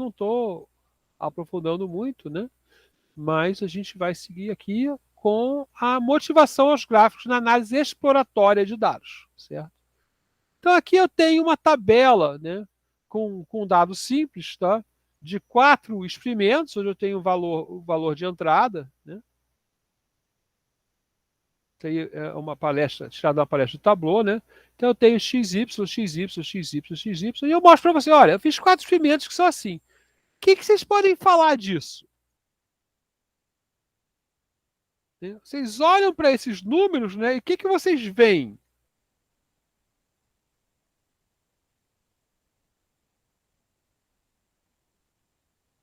não estou aprofundando muito, né? Mas a gente vai seguir aqui com a motivação aos gráficos na análise exploratória de dados, certo? Então aqui eu tenho uma tabela, né, com dados simples, tá? De 4 experimentos, onde eu tenho o valor de entrada, né? Tem uma palestra, tirada da palestra do Tableau, né? Então eu tenho XY, XY, XY, XY, e eu mostro para você, olha, eu fiz 4 experimentos que são assim. O que vocês podem falar disso? Vocês olham para esses números, né? E o que vocês veem?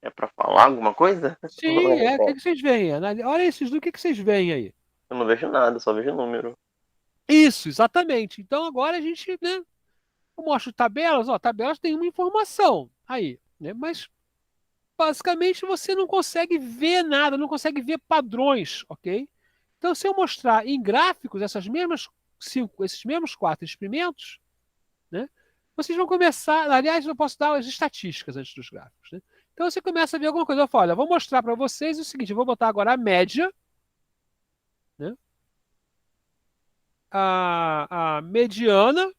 É pra falar alguma coisa? Não Sim, é, o que vocês veem? Olha esses números, o que vocês veem aí? eu não vejo nada, só vejo número. Isso, exatamente. Então agora a gente, né? Eu mostro tabelas, ó, tabelas têm uma informação aí, né? Mas basicamente você não consegue ver nada, não consegue ver padrões, ok? Então, se eu mostrar em gráficos esses mesmos 4 experimentos, né? Vocês vão começar. Aliás, eu posso dar as estatísticas antes dos gráficos, né? Então você começa a ver alguma coisa. Eu falo, olha, eu vou mostrar para vocês o seguinte: eu vou botar agora a média, né? A mediana,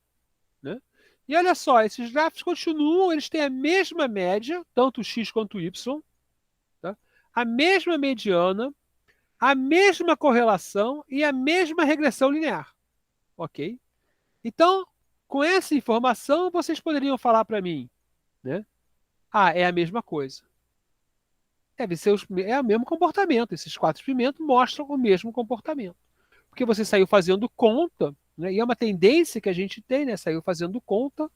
né? E olha só, esses gráficos continuam, eles têm a mesma média, tanto x quanto y, tá? A mesma mediana, a mesma correlação e a mesma regressão linear, ok? Então, com essa informação, vocês poderiam falar para mim, né? Ah, é a mesma coisa. É o mesmo comportamento. Esses 4 experimentos mostram o mesmo comportamento. Porque você saiu fazendo conta, né? E é uma tendência que a gente tem, né? Saiu fazendo conta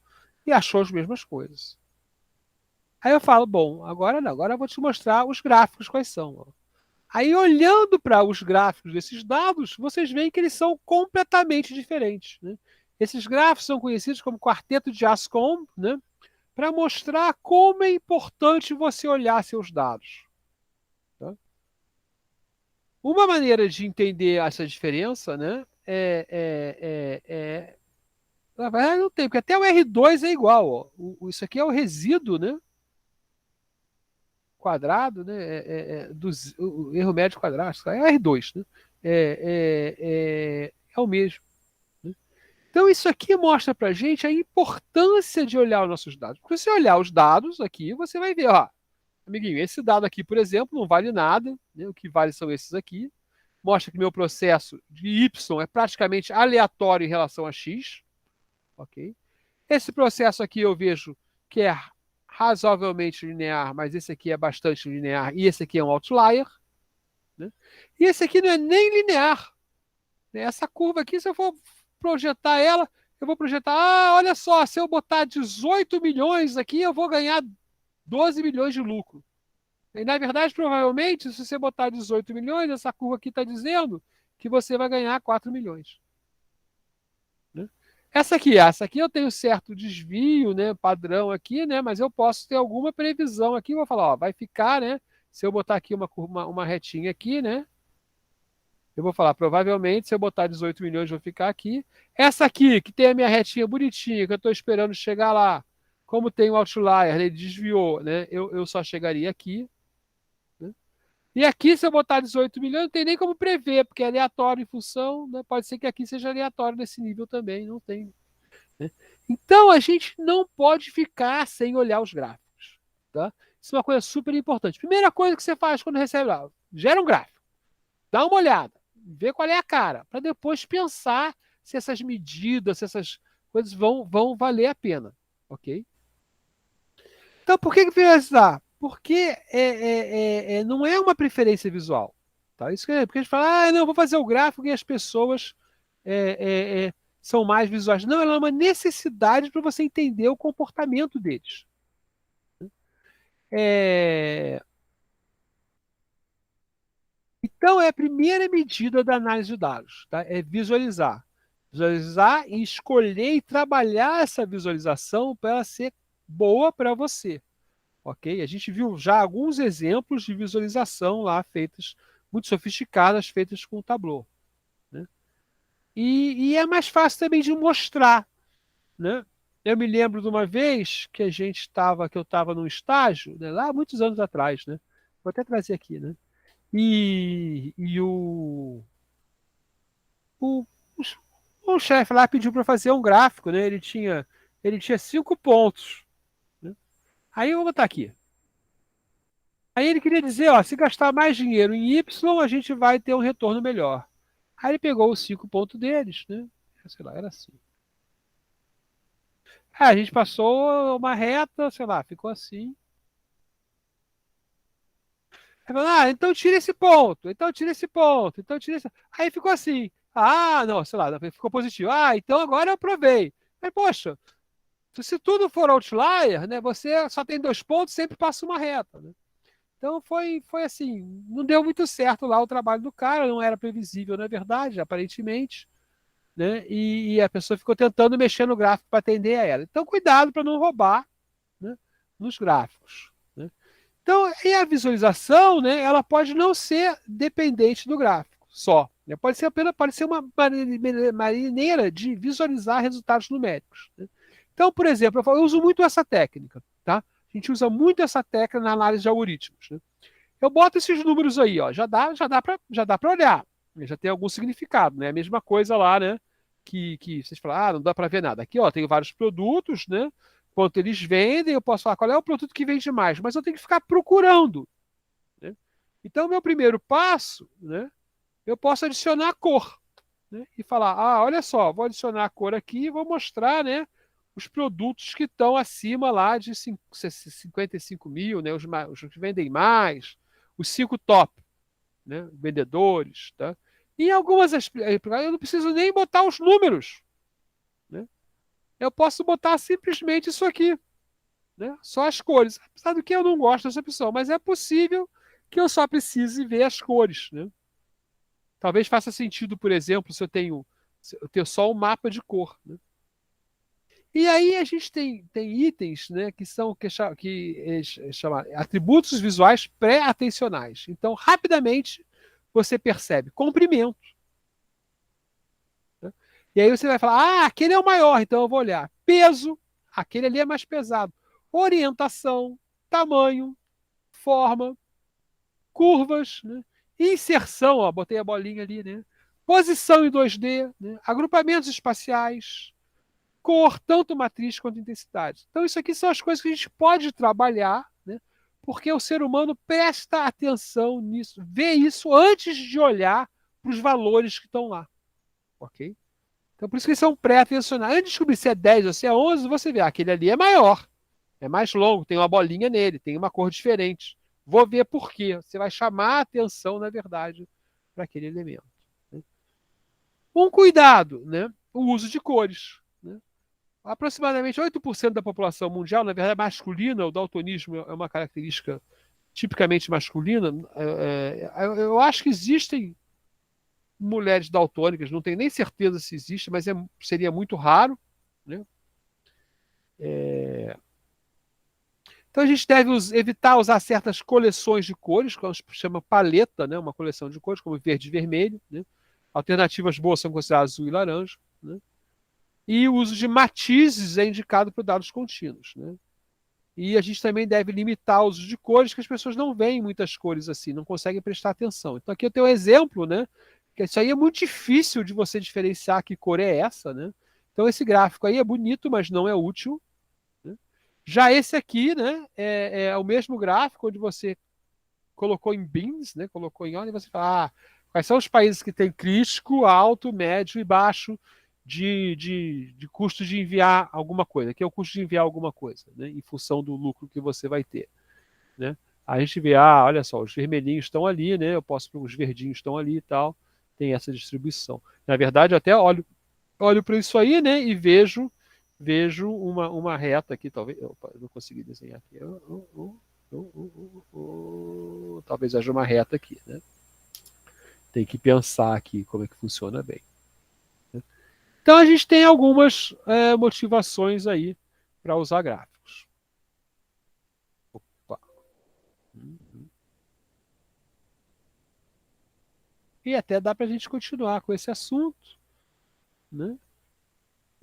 e achou as mesmas coisas. Aí eu falo, bom, agora não, agora eu vou te mostrar os gráficos quais são. Ó. Aí, olhando para os gráficos desses dados, vocês veem que eles são completamente diferentes. Né? Esses gráficos são conhecidos como quarteto de Ascombe, né? Para mostrar como é importante você olhar seus dados. Tá? Uma maneira de entender essa diferença, né? Na verdade, não tem, porque até o R2 é igual. Ó. Isso aqui é o resíduo, né? Quadrado, né? O erro médio quadrado, é o R2, né? É o mesmo. Né? Então, isso aqui mostra para a gente a importância de olhar os nossos dados. Porque se você olhar os dados aqui, você vai ver, ó, amiguinho, esse dado aqui, por exemplo, não vale nada, né? O que vale são esses aqui. Mostra que meu processo de Y é praticamente aleatório em relação a X, ok? Esse processo aqui eu vejo que é razoavelmente linear, mas esse aqui é bastante linear e esse aqui é um outlier. Né? E esse aqui não é nem linear. Né? Essa curva aqui, se eu for projetar ela, eu vou projetar, olha só, se eu botar 18 milhões aqui, eu vou ganhar 12 milhões de lucro. E, na verdade, provavelmente, se você botar 18 milhões, essa curva aqui está dizendo que você vai ganhar 4 milhões. Né? Essa aqui eu tenho certo desvio, né, padrão aqui, né, mas eu posso ter alguma previsão aqui, vou falar, ó, vai ficar, né, se eu botar aqui uma retinha aqui, né, eu vou falar, provavelmente, se eu botar 18 milhões, vou ficar aqui. Essa aqui, que tem a minha retinha bonitinha, que eu estou esperando chegar lá, como tem o outlier, ele desviou, né, eu só chegaria aqui. Né? E aqui, se eu botar 18 milhões, não tem nem como prever, porque é aleatório em função, né, pode ser que aqui seja aleatório nesse nível também, não tem. Né? Então, a gente não pode ficar sem olhar os gráficos. Tá? Isso é uma coisa super importante. Primeira coisa que você faz quando recebe lá, gera um gráfico, dá uma olhada, vê qual é a cara, para depois pensar se essas medidas, se essas coisas vão valer a pena. Ok? Então, por que visualizar? Porque não é uma preferência visual. Tá? Isso porque a gente fala, não, vou fazer o gráfico e as pessoas são mais visuais. Não, ela é uma necessidade para você entender o comportamento deles. É, Então, é a primeira medida da análise de dados, tá? É visualizar. Visualizar e escolher e trabalhar essa visualização para ela ser boa para você. Ok? A gente viu já alguns exemplos de visualização lá feitas, muito sofisticadas, feitas com o Tableau. Né? E é mais fácil também de mostrar. Né? Eu me lembro de uma vez que que eu estava num estágio, né, lá muitos anos atrás, né? Vou até trazer aqui, né? E o, o chefe lá pediu para fazer um gráfico, né? Ele tinha 5 pontos, né? Aí eu vou botar aqui. Aí ele queria dizer, ó, se gastar mais dinheiro em Y, a gente vai ter um retorno melhor. Aí ele pegou os 5 pontos deles, né? Sei lá, era assim. A gente passou uma reta, sei lá, ficou assim. Aí falou, então tira esse ponto, então tira esse ponto, então tira esse. Aí ficou assim. Ah, não, sei lá, ficou positivo. Ah, então agora eu provei. Mas, poxa, se tudo for outlier, né, você só tem 2 pontos, sempre passa uma reta, né? Então foi assim, não deu muito certo lá o trabalho do cara, não era previsível, na verdade, aparentemente, né? E a pessoa ficou tentando mexer no gráfico para atender a ela. Então, cuidado para não roubar, né, nos gráficos, né? Então, e a visualização, né, ela pode não ser dependente do gráfico só, né? Pode ser uma maneira de visualizar resultados numéricos, né? Então, por exemplo, eu uso muito essa técnica, tá? A gente usa muito essa técnica na análise de algoritmos, né? Eu boto esses números aí, ó, já dá para olhar, né? Já tem algum significado, né? A mesma coisa lá, né? Que vocês falam, não dá para ver nada. Aqui, ó, tem vários produtos, né? Quanto eles vendem, eu posso falar qual é o produto que vende mais, mas eu tenho que ficar procurando, né? Então, meu primeiro passo, né? Eu posso adicionar a cor, né? E falar, olha só, vou adicionar a cor aqui e vou mostrar, né? Os produtos que estão acima lá de 55 mil, né? Os que vendem mais, os 5 top, né? Vendedores, tá? E em algumas eu não preciso nem botar os números, né? Eu posso botar simplesmente isso aqui, né? Só as cores. Apesar do que eu não gosto dessa opção, mas é possível que eu só precise ver as cores, né? Talvez faça sentido, por exemplo, se eu tenho só um mapa de cor, né? E aí a gente tem itens, né, que são chama atributos visuais pré-atencionais. Então, rapidamente, você percebe comprimento, né? E aí você vai falar, aquele é o maior, então eu vou olhar. Peso, aquele ali é mais pesado. Orientação, tamanho, forma, curvas, né? Inserção, ó, botei a bolinha ali, né? Posição em 2D, né? Agrupamentos espaciais, cor, tanto matriz quanto intensidade. Então, isso aqui são as coisas que a gente pode trabalhar, né? Porque o ser humano presta atenção nisso, vê isso antes de olhar para os valores que estão lá, ok? Então, por isso que eles são pré-atencionais. Antes de descobrir se é 10 ou se é 11, você vê, aquele ali é maior, é mais longo, tem uma bolinha nele, tem uma cor diferente. Vou ver por quê. Você vai chamar a atenção, na verdade, para aquele elemento, né? Um cuidado, né? O uso de cores, né? Aproximadamente 8% da população mundial, na verdade, é masculina, o daltonismo é uma característica tipicamente masculina. Eu acho que existem mulheres daltônicas, não tenho nem certeza se existe, mas seria muito raro, né? Então a gente deve evitar usar certas coleções de cores, que a gente chama paleta, né? Uma coleção de cores, como verde e vermelho, né? Alternativas boas são consideradas azul e laranja, né? E o uso de matizes é indicado para dados contínuos, né? E a gente também deve limitar o uso de cores, que as pessoas não veem muitas cores assim, não conseguem prestar atenção. Então aqui eu tenho um exemplo, né? Que isso aí é muito difícil de você diferenciar que cor é essa, né? Então esse gráfico aí é bonito, mas não é útil, né? Já esse aqui, né, é o mesmo gráfico onde você colocou em bins, né, colocou em ordem, e você fala, quais são os países que têm crítico, alto, médio e baixo de custo de enviar alguma coisa, que é o custo de enviar alguma coisa, né, em função do lucro que você vai ter, né? A gente vê, olha só, os vermelhinhos estão ali, né, eu posso, os verdinhos estão ali e tal, tem essa distribuição. Na verdade, eu até olho para isso aí, né, e vejo uma reta aqui, talvez. Opa, eu não consegui desenhar aqui. Talvez haja uma reta aqui, né? Tem que pensar aqui como é que funciona bem, né? Então a gente tem algumas motivações aí para usar gráficos. Opa. E até dá para a gente continuar com esse assunto, né?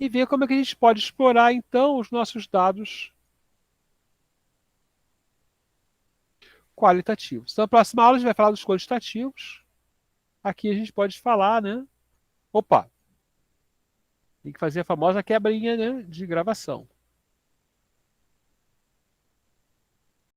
e ver como é que a gente pode explorar, então, os nossos dados qualitativos. Então, na próxima aula a gente vai falar dos quantitativos. Aqui a gente pode falar, né? Opa, tem que fazer a famosa quebrinha, né, de gravação.